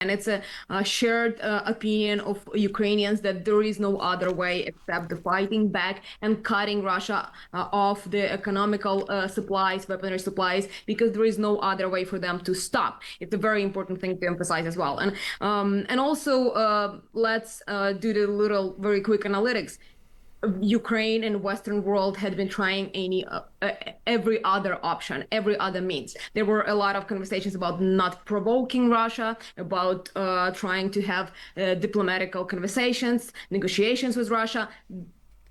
And it's a shared opinion of Ukrainians that there is no other way except the fighting back and cutting Russia off the economical supplies, weaponry supplies, because there is no other way for them to stop. It's a very important thing to emphasize as well. And also, let's do the little very quick analytics. Ukraine and Western world had been trying every other option, every other means. There were a lot of conversations about not provoking Russia, about trying to have diplomatical conversations, negotiations with Russia.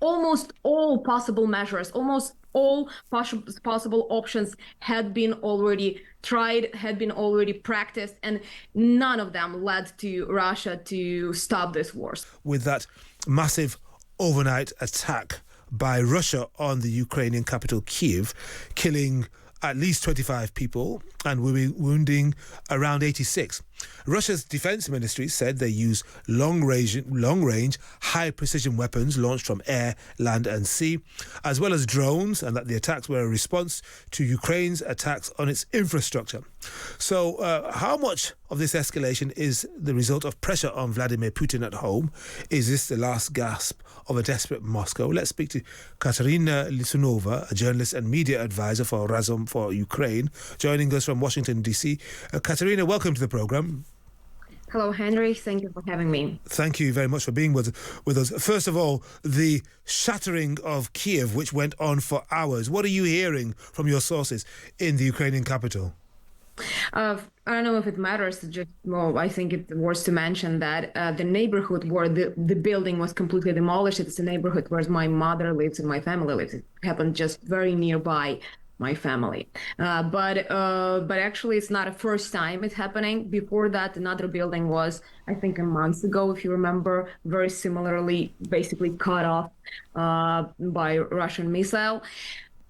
Almost all possible measures, almost all possible options had been already tried, had been already practiced, and none of them led to Russia to stop this war. With that massive overnight attack by Russia on the Ukrainian capital, Kiev, killing at least 25 people and wounding around 86. Russia's defense ministry said they use long-range, high-precision weapons launched from air, land and sea, as well as drones, and that the attacks were a response to Ukraine's attacks on its infrastructure. So how much of this escalation is the result of pressure on Vladimir Putin at home? Is this the last gasp of a desperate Moscow? Let's speak to Kateryna Lisunova, a journalist and media advisor for Razom for Ukraine, joining us from Washington, D.C. Kateryna, welcome to the programme. Hello, Henry. Thank you for having me. Thank you very much for being with us. First of all, the shattering of Kiev, which went on for hours. What are you hearing from your sources in the Ukrainian capital? I don't know if it matters. I think it's worth to mention that the neighborhood where the building was completely demolished, it's the neighborhood where my mother lives and my family lives. It happened just very nearby my family. But actually, it's not the first time it's happening. Before that, another building was, I think, a month ago, if you remember, very similarly, basically cut off by Russian missile.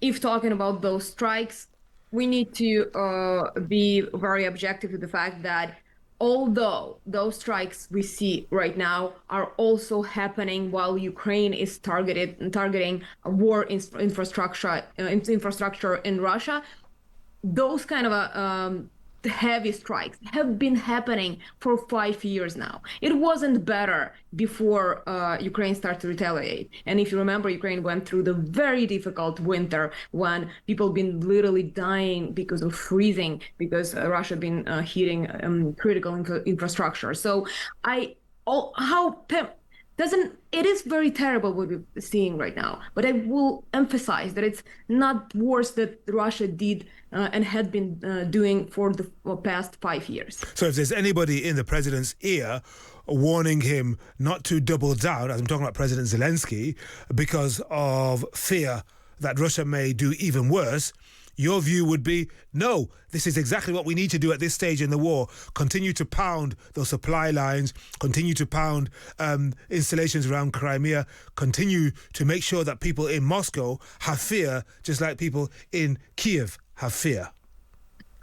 If talking about those strikes, we need to be very objective to the fact that although those strikes we see right now are also happening while Ukraine is targeting a war infrastructure in Russia, those kind of heavy strikes have been happening for 5 years now. It wasn't better before Ukraine started to retaliate. And if you remember, Ukraine went through the very difficult winter when people been literally dying because of freezing, because Russia been hitting critical infrastructure. So it is very terrible what we're seeing right now, but I will emphasize that it's not worse that Russia did and had been doing for the past 5 years. So if there's anybody in the president's ear warning him not to double down, as I'm talking about President Zelensky, because of fear that Russia may do even worse, your view would be, no, this is exactly what we need to do at this stage in the war. Continue to pound those supply lines, continue to pound installations around Crimea, continue to make sure that people in Moscow have fear, just like people in Kiev have fear.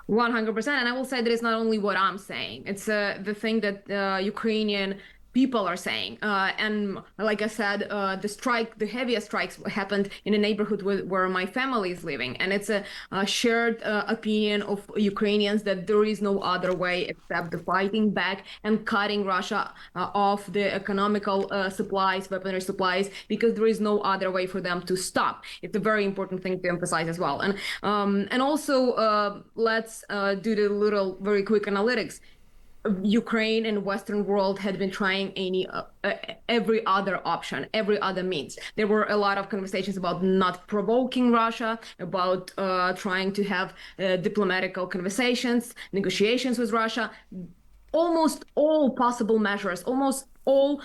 100%. And I will say that it's not only what I'm saying. It's the thing that Ukrainian people are saying. And like I said, the heaviest strikes happened in a neighborhood where my family is living. And it's a shared opinion of Ukrainians that there is no other way except the fighting back and cutting Russia off the economical supplies, weaponry supplies, because there is no other way for them to stop. It's a very important thing to emphasize as well. And also, let's do the little very quick analytics. Ukraine and Western world had been trying every other option, every other means. There were a lot of conversations about not provoking Russia, about trying to have diplomatical conversations, negotiations with Russia. Almost all possible measures, almost all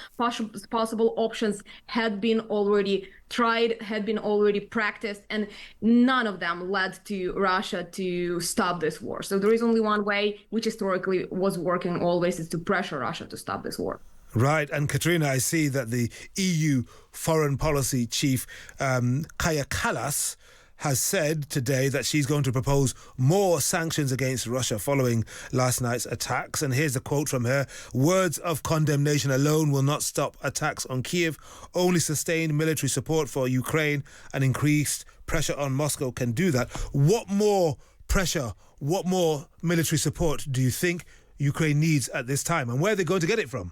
possible options had been already tried, had been already practiced, and none of them led to Russia to stop this war. So there is only one way, which historically was working always, is to pressure Russia to stop this war. Right. And Kateryna, I see that the EU foreign policy chief, Kaja Kallas, has said today that she's going to propose more sanctions against Russia following last night's attacks. And here's a quote from her. Words of condemnation alone will not stop attacks on Kiev. Only sustained military support for Ukraine and increased pressure on Moscow can do that. What more pressure, what more military support do you think Ukraine needs at this time, and where are they going to get it from?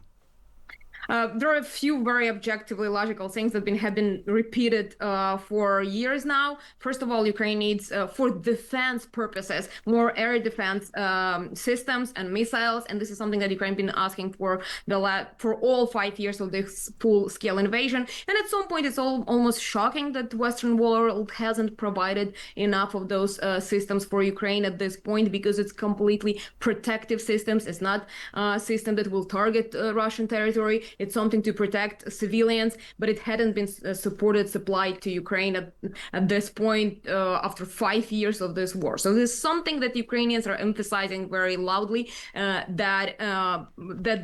There are a few very objectively logical things that have been repeated for years now. First of all, Ukraine needs, for defense purposes, more air defense systems and missiles, and this is something that Ukraine has been asking for for all 5 years of this full-scale invasion. And at some point, it's almost shocking that the Western world hasn't provided enough of those systems for Ukraine at this point, because it's completely protective systems. It's not a system that will target Russian territory. It's something to protect civilians, but it hadn't been supplied to Ukraine at this point after 5 years of this war. So this is something that Ukrainians are emphasizing very loudly, that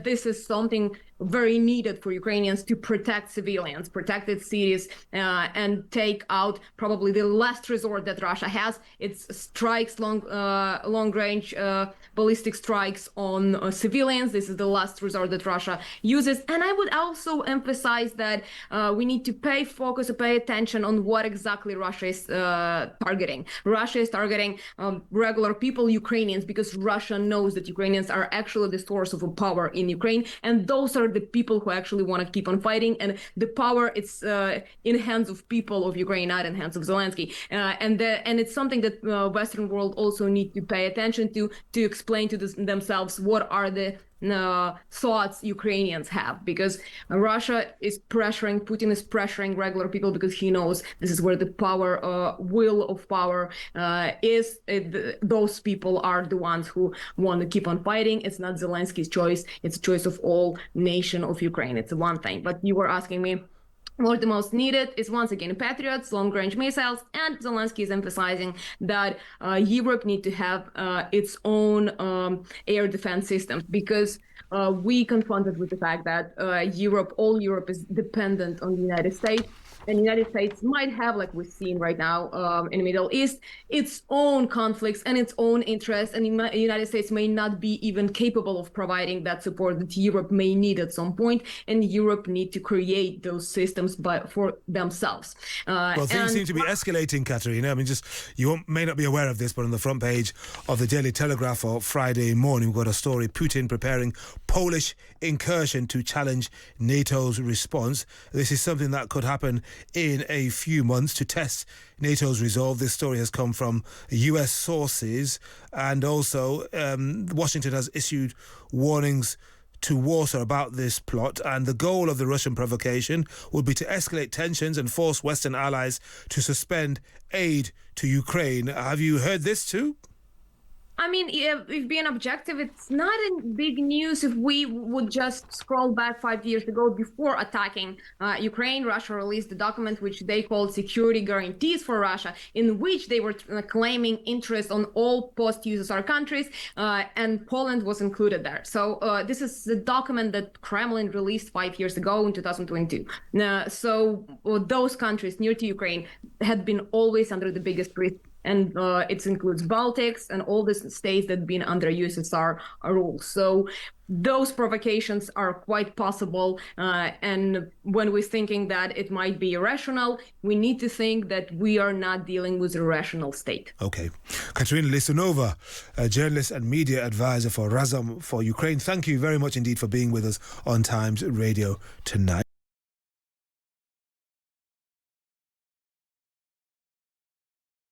this is something very needed for Ukrainians to protect civilians, protect its cities, and take out probably the last resort that Russia has. It's strikes, long-range ballistic strikes on civilians. This is the last resort that Russia uses. And I would also emphasize that we need to pay attention on what exactly Russia is targeting. Russia is targeting regular people, Ukrainians, because Russia knows that Ukrainians are actually the source of power in Ukraine, and those are the people who actually want to keep on fighting, and the power, it's in hands of people of Ukraine, not in hands of Zelensky, and it's something that Western world also need to pay attention to explain to themselves what are the thoughts Ukrainians have, because Russia is pressuring, Putin is pressuring regular people, because he knows this is where the will of power is. Those people are the ones who want to keep on fighting. It's not Zelensky's choice. It's a choice of all nation of Ukraine. It's one thing. But you were asking me what the most needed is, once again, Patriots, long-range missiles, and Zelensky is emphasizing that Europe need to have its own air defense systems, because we confronted with the fact that all Europe is dependent on the United States. And the United States might have, like we're seeing right now in the Middle East, its own conflicts and its own interests. And the United States may not be even capable of providing that support that Europe may need at some point. And Europe need to create those systems for themselves. Well, things seem to be escalating, Kateryna. I mean, you may not be aware of this, but on the front page of the Daily Telegraph for Friday morning, we've got a story: Putin preparing Polish incursion to challenge NATO's response. This is something that could happen in a few months to test NATO's resolve. This story has come from US sources, and also Washington has issued warnings to Warsaw about this plot, and the goal of the Russian provocation would be to escalate tensions and force Western allies to suspend aid to Ukraine. Have you heard this too? I mean, if being objective, it's not a big news. If we would just scroll back 5 years ago, before attacking Ukraine, Russia released a document which they called Security Guarantees for Russia, in which they were claiming interest on all post-USSR countries, and Poland was included there. So this is the document that Kremlin released 5 years ago in 2022. So those countries near to Ukraine had been always under the biggest risk. And it includes Baltics and all the states that have been under USSR rule. So those provocations are quite possible. And when we're thinking that it might be irrational, we need to think that we are not dealing with a rational state. Okay. Kateryna Lisunova, a journalist and media advisor for Razom for Ukraine, thank you very much indeed for being with us on Times Radio tonight.